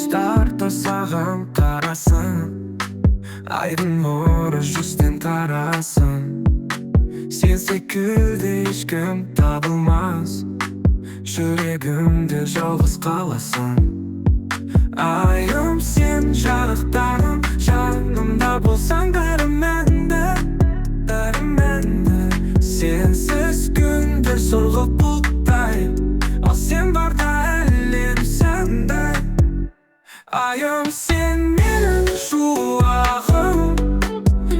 Құштар тосаған қарасын, айдың нұры жүзден тарасын. Сен секілді ешкім табылмас, жүрегімде жалғыз қаласың. Айым, сен жарықтарым, жанымда болсаң дәріменді. Сенсіз күндер сырғып бұлттай, ал сен барда әлем сәндай. Айым, сен менің шуағым,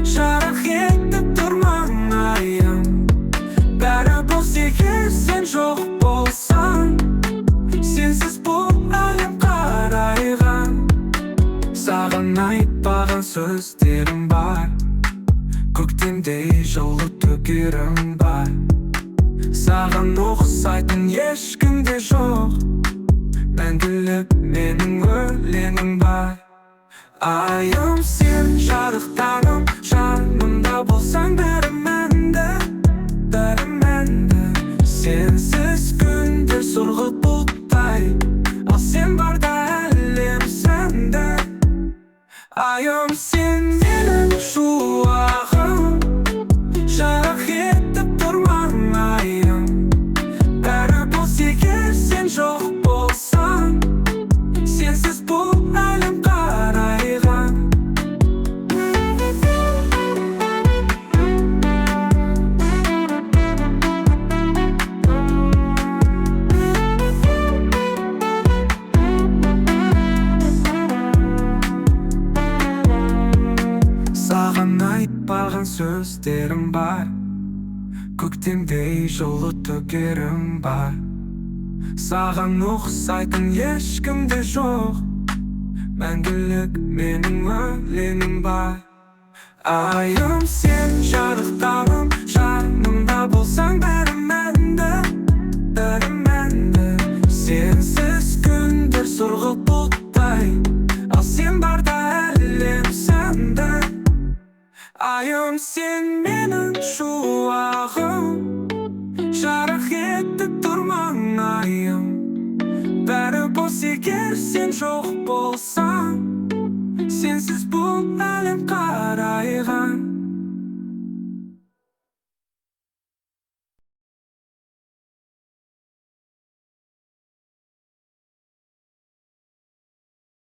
жарық етіп тұрман айым. Бәрі бос егер сен жоқ болсаң, сенсіз бұл әлем қарайған. Саған айтпаған сөздерім бар, көктемдей жылы төгерім бар. Саған ұқсайтын ешкім де жоқ, мәңгілік менің өлеңім бар. Айым, сен жарықтарым, жанымда болсаң дәріменді. Сенсіз күндер сырғып бұлттай, ал сен барда әлем сәндай. Айым, сен менің шуағым, жарық етіп тұрман айым. Бәрі бос егер сен жоқ болсаң, сенсіз бұл әлем қарайған. Саған айтпаған сөздерім бар, көктемдей жылы төгерім бар. Саған ұқсайтын ешкім де жоқ, мәңгілік менің өлеңім бар. Айым, сен жарықтарым, жанымда болсаң дәріменді. Сенсіз күндер сырғып бұлттай, ал сен барда әлем сәндай. Айым, сен менің шуағым, жарық етіп тұрман айым. Бәрі бос егер сен жоқ болсаң, сенсіз бұл әлем қарайған.